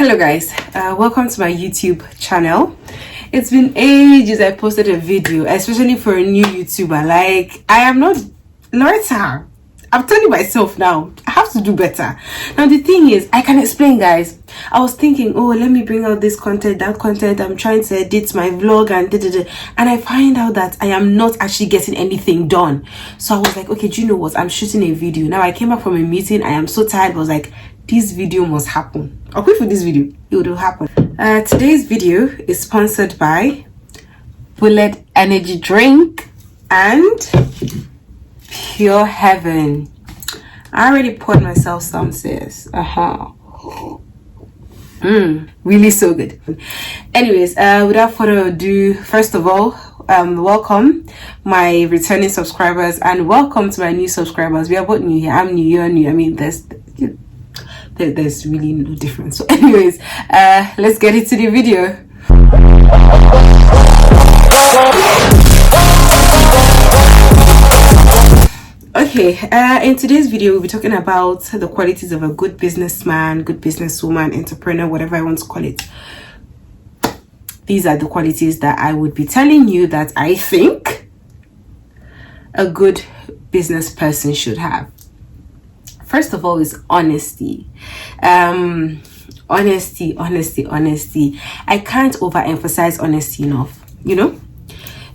Hello guys, welcome to my YouTube channel. It's been ages I posted a video, especially for a new YouTuber. Like, I am not Loretta. I'm telling myself now, I have to do better. Now the thing is, I can explain, guys. I was thinking, oh, let me bring out this content, that content. I'm trying to edit my vlog and and I find out that I am not actually getting anything done. So I was like, okay, do you know what? I'm shooting a video. Now I came back from a meeting. I am so tired. I was like, this video must happen. I'll wait for this video. It will happen. Today's video is sponsored by Bullet Energy Drink and Pure Heaven. I already poured myself some, sis. Really so good. Anyways, without further ado, first of all, welcome my returning subscribers and welcome to my new subscribers. We are both new here. I'm new, you're new. I mean, there's really no difference. So anyways, let's get into the video. Okay, in today's video we'll be talking about the qualities of a good businessman, good businesswoman, entrepreneur, whatever I want to call it. These are the qualities that I would be telling you that I think a good business person should have. First of all is honesty. Honesty. I can't overemphasize honesty enough. You know,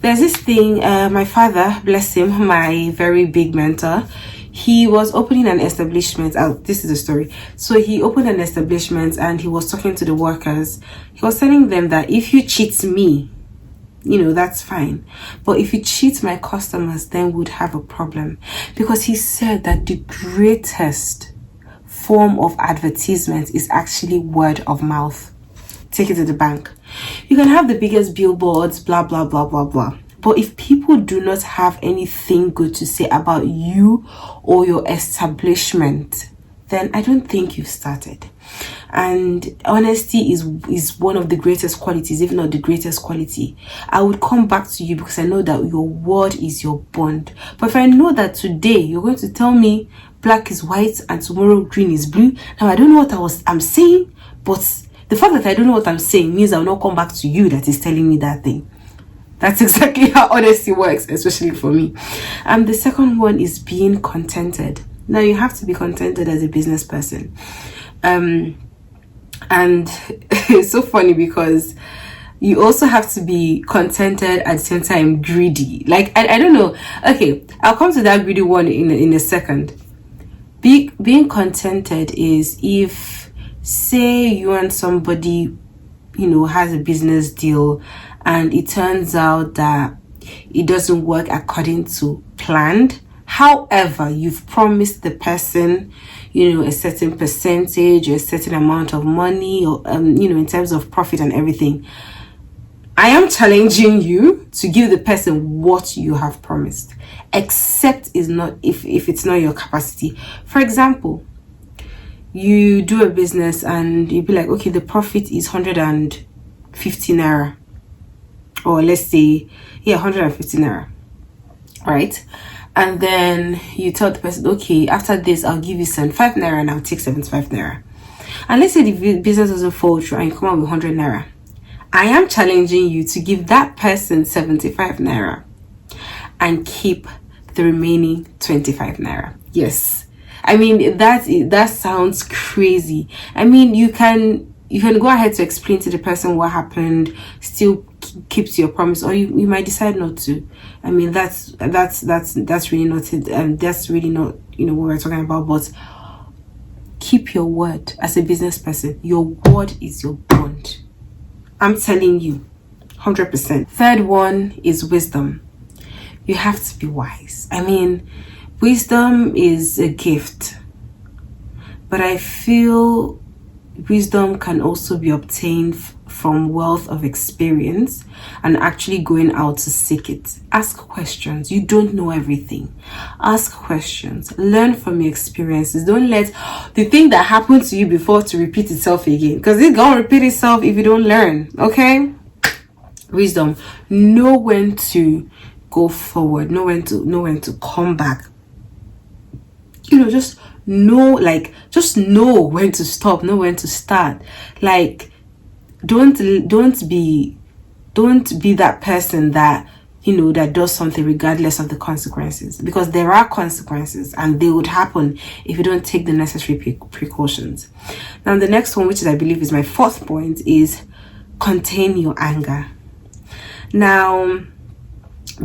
there's this thing, my father, bless him, my very big mentor, he was opening an establishment. This is the story. So he opened an establishment and he was talking to the workers. He was telling them that if you cheat me, you know, that's fine, but if you cheat my customers, then we'd have a problem. Because he said that the greatest form of advertisement is actually word of mouth. Take it to the bank. You can have the biggest billboards, blah blah blah blah blah, but if people do not have anything good to say about you or your establishment, then I don't think you've started. And honesty is one of the greatest qualities, if not the greatest quality. I would come back to you because I know that your word is your bond. But if I know that today you're going to tell me black is white and tomorrow green is blue, now I don't know what I'm saying, but the fact that I don't know what I'm saying means I'll not come back to you that is telling me that thing. That's exactly how honesty works, especially for me. The second one is being contented. Now you have to be contented as a business person. And it's so funny because you also have to be contented at the same time greedy. Like, I don't know. Okay, I'll come to that greedy one in a second. Being contented is if, say you and somebody, you know, has a business deal and it turns out that it doesn't work according to planned. However, you've promised the person, you know, a certain percentage or a certain amount of money, or you know, in terms of profit and everything. I am challenging you to give the person what you have promised, except is not if it's not your capacity. For example, you do a business and you be like, okay, the profit is 150 naira, or let's say, yeah, 150 naira, right? And then you tell the person, okay, after this, I'll give you 75 naira and I'll take 75 naira. And let's say the business doesn't fall through and you come out with 100 naira. I am challenging you to give that person 75 naira and keep the remaining 25 naira. Yes. I mean, that sounds crazy. I mean, you can go ahead to explain to the person what happened, still keep to your promise, or you might decide not to. I mean, that's really not it, and that's really not, you know, what we're talking about. But keep your word as a business person. Your word is your bond. I'm telling you, 100%. Third one is wisdom. You have to be wise. I mean, wisdom is a gift, but I feel wisdom can also be obtained from wealth of experience and actually going out to seek it. Ask questions. You don't know everything. Ask questions. Learn from your experiences. Don't let the thing that happened to you before to repeat itself again, because it's gonna repeat itself if you don't learn. Okay? Wisdom. Know when to go forward. Know when to come back. You know, just just know when to stop, know when to start. Like, don't be that person that, that does something regardless of the consequences, because there are consequences and they would happen if you don't take the necessary precautions. Now, the next one, which I believe is my fourth point, is contain your anger. Now,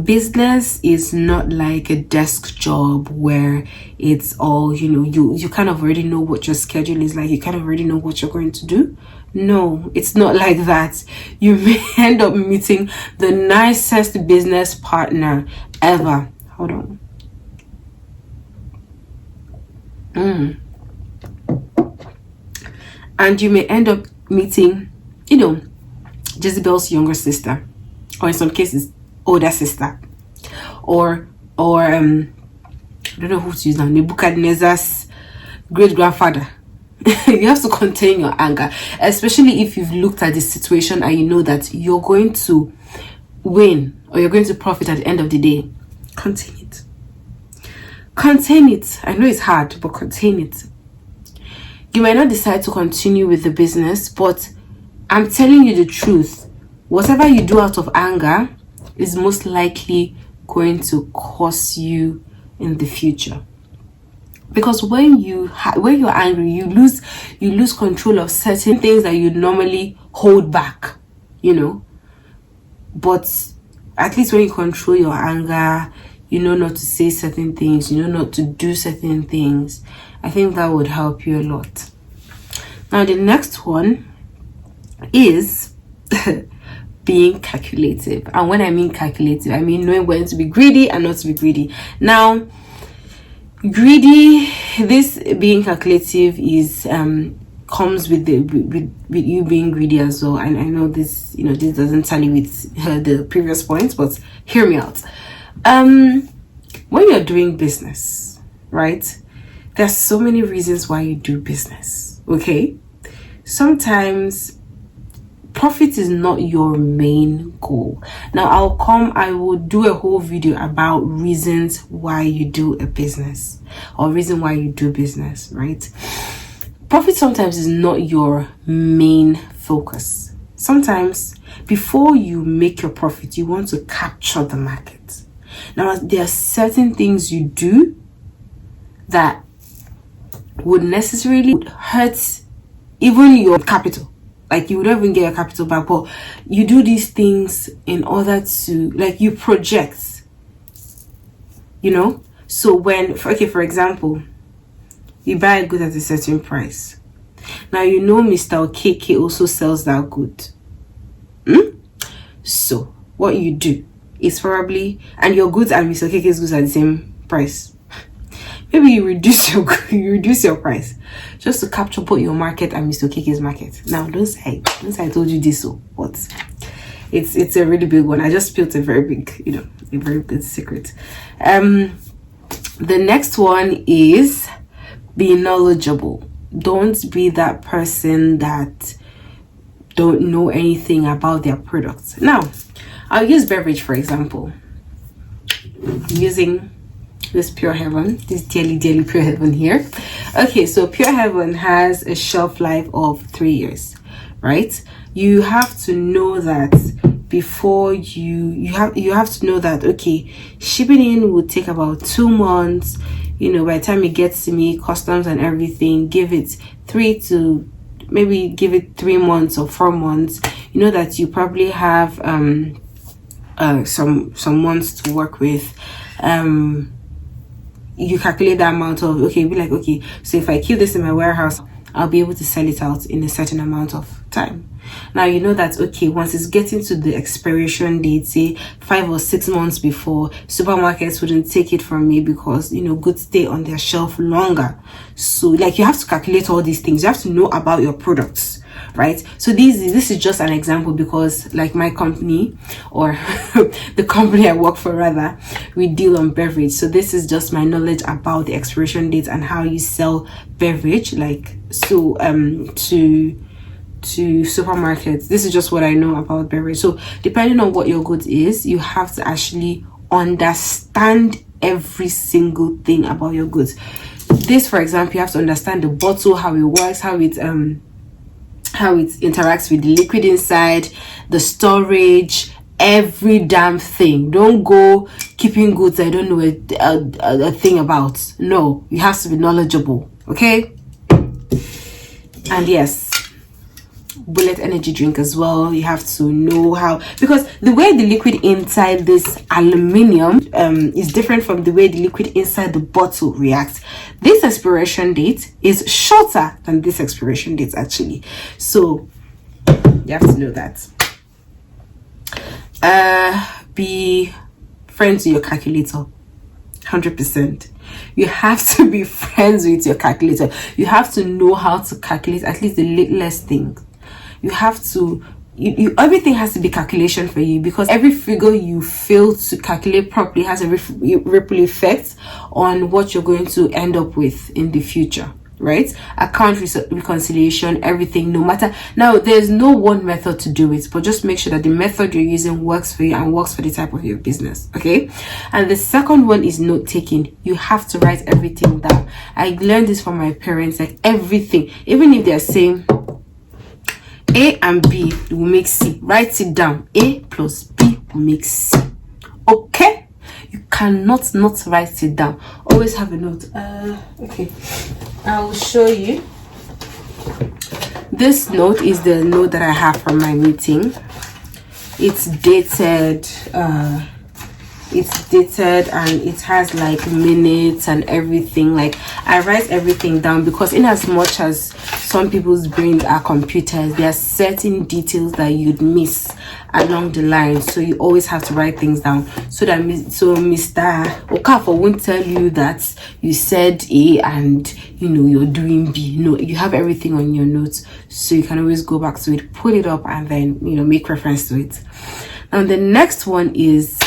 business is not like a desk job where it's all, you kind of already know what your schedule is like, you kind of already know what you're going to do. No, it's not like that. You may end up meeting the nicest business partner ever. Hold on. And you may end up meeting, Jezebel's younger sister, or in some cases, older sister, or I don't know who to use now, Nebuchadnezzar's great grandfather. You have to contain your anger, especially if you've looked at the situation and you know that you're going to win or you're going to profit at the end of the day. Contain it. Contain it. I know it's hard, but contain it. You might not decide to continue with the business, but I'm telling you the truth. Whatever you do out of anger is most likely going to cost you in the future. Because when you're angry, you lose control of certain things that you normally hold back, But at least when you control your anger, you know not to say certain things, you know not to do certain things. I think that would help you a lot. Now, the next one is being calculative. And when I mean calculative, I mean knowing when to be greedy and not to be greedy. Now, this being calculative is comes with you being greedy as well. And I know this this doesn't tally with the previous points, but hear me out. When you're doing business, right, there's so many reasons why you do business. Okay, sometimes profit is not your main goal. Now, I will do a whole video about reasons why you do a business or reason why you do business, right? Profit sometimes is not your main focus. Sometimes before you make your profit, you want to capture the market. Now, there are certain things you do that would necessarily hurt even your capital. Like, you would not even get your capital back, but you do these things in order to, like, you project, So for example, you buy a good at a certain price. Now, Mr. Okeke also sells that good. So what you do is probably, and your goods and Mr. Okeke's goods are the same price. Maybe you reduce your price just to capture both your market and Mr. Okeke's market. Now, don't say I told you this, but it's a really big one. I just spilled a very big secret. The next one is be knowledgeable. Don't be that person that don't know anything about their products. Now, I'll use beverage for example. Using this Pure Heaven, this dearly Pure Heaven here. Okay, so Pure Heaven has a shelf life of 3 years, right? You have to know that before you have to know that, okay, shipping in would take about 2 months. By the time it gets to me, customs and everything, give it 3 months or 4 months. You know that you probably have some months to work with. You calculate the amount of, be like, okay, so if I keep this in my warehouse, I'll be able to sell it out in a certain amount of time. Now, you know that, okay, once it's getting to the expiration date, say 5 or 6 months before, supermarkets wouldn't take it from me because, goods stay on their shelf longer. So, like, you have to calculate all these things. You have to know about your products, right? So this is just an example because, like, my company, or the company I work for rather, we deal on beverage. So this is just my knowledge about the expiration dates and how you sell beverage, like, so to supermarkets. This is just what I know about beverage. So depending on what your goods is, you have to actually understand every single thing about your goods. This, for example, you have to understand the bottle, how it works, how it interacts with the liquid inside, the storage, every damn thing. Don't go keeping goods I don't know a thing about. No, you have to be knowledgeable, okay? And yes, bullet energy drink as well. You have to know how, because the way the liquid inside this aluminium is different from the way the liquid inside the bottle reacts. This expiration date is shorter than this expiration date actually, so you have to know that. Be friends with your calculator. 100%. You have to be friends with your calculator. You have to know how to calculate at least the littlest thing. You have to, everything has to be calculation for you, because every figure you fail to calculate properly has a ripple effect on what you're going to end up with in the future, right? Account reconciliation, everything, no matter. Now, there's no one method to do it, but just make sure that the method you're using works for you and works for the type of your business, okay? And the second one is note taking. You have to write everything down. I learned this from my parents, like everything, even if they're saying A and B will make C, write it down. A plus B will make C, okay? You cannot not write it down. Always have a note. Okay, I will show you. This note is the note that I have from my meeting. It's dated and it has like minutes and everything. Like, I write everything down because in as much as some people's brains are computers, there are certain details that you'd miss along the line, so you always have to write things down so that Mr. Okafor won't tell you that you said A and you're doing B. No, you have everything on your notes, so you can always go back to it, put it up, and then make reference to it. And the next one is,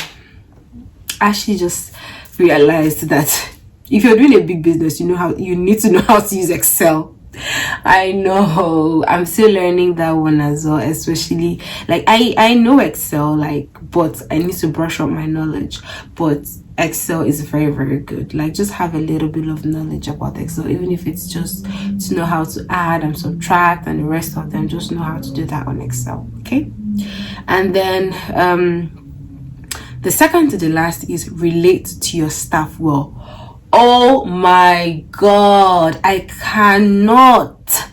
I actually just realized that if you're doing a big business, you need to know how to use Excel. I know I'm still learning that one as well, especially like I know Excel, but I need to brush up my knowledge. But Excel is very, very good. Like, just have a little bit of knowledge about Excel, even if it's just to know how to add and subtract and the rest of them. Just know how to do that on Excel, okay? And then the second to the last is relate to your staff well. Oh my God, I cannot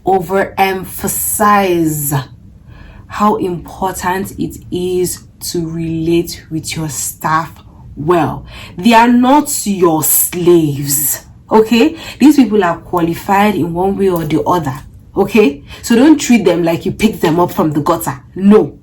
overemphasize how important it is to relate with your staff well. They are not your slaves, okay? These people are qualified in one way or the other, okay? So don't treat them like you picked them up from the gutter. No.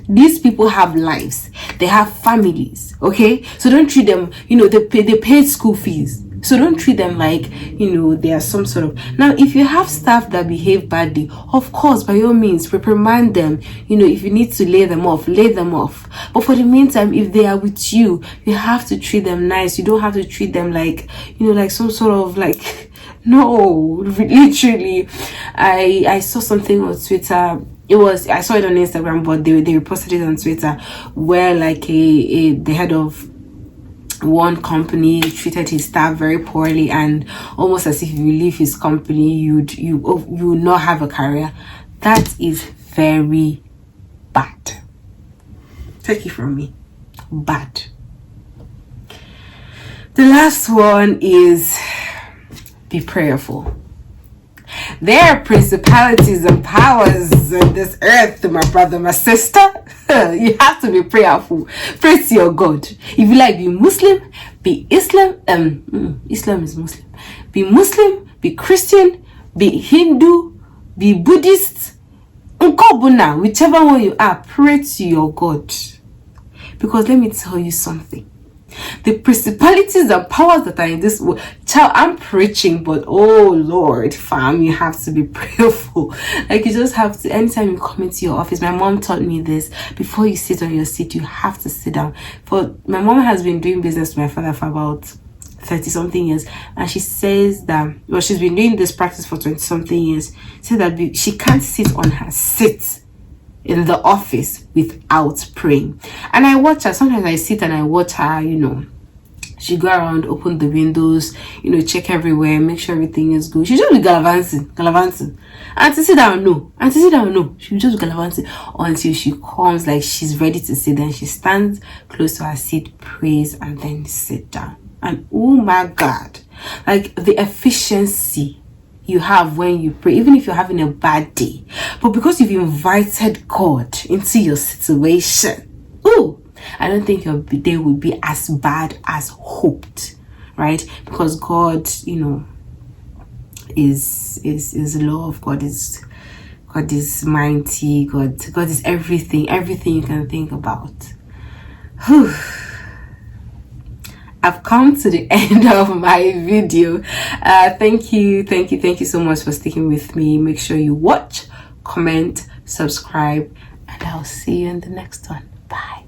These people have lives, they have families, okay? So don't treat them, they paid school fees. So don't treat them like, they are some sort of... Now, if you have staff that behave badly, of course, by all means, reprimand them. If you need to lay them off, lay them off. But for the meantime, if they are with you, you have to treat them nice. You don't have to treat them like, like some sort of like... No, literally. I saw something on Twitter. I saw it on Instagram, but they reposted it on Twitter, where like the head of one company treated his staff very poorly, and almost as if you leave his company, you will not have a career. That is very bad. Take it from me, bad. The last one is be prayerful. There are principalities and powers in this earth, my brother, my sister. You have to be prayerful. Pray to your God. If you like, be Muslim, be Islam. Islam is Muslim. Be Muslim, be Christian, be Hindu, be Buddhist. Whichever one you are, pray to your God. Because let me tell you something. The principalities and powers that are in this world, child, I'm preaching, but oh Lord, fam, you have to be prayerful. Like, you just have to, anytime you come into your office, my mom taught me this: before you sit on your seat, you have to sit down. My mom has been doing business with my father for about 30 something years, and she says that, well, she's been doing this practice for 20 something years. Says that she can't sit on her seat in the office without praying. And I watch her. Sometimes I sit and I watch her, She go around, open the windows, check everywhere, make sure everything is good. She just be gallivanting. Auntie sit down, no. Auntie sit down, no. She just be gallivanting until she comes, like she's ready to sit. Then she stands close to her seat, prays, and then sit down. And oh my God, like the efficiency you have when you pray, even if you're having a bad day, but because you've invited God into your situation, I don't think your day will be as bad as hoped, right? Because God, is love. God is mighty. God is everything you can think about. Whew. I've come to the end of my video. Thank you so much for sticking with me. Make sure you watch, comment, subscribe, and I'll see you in the next one. Bye.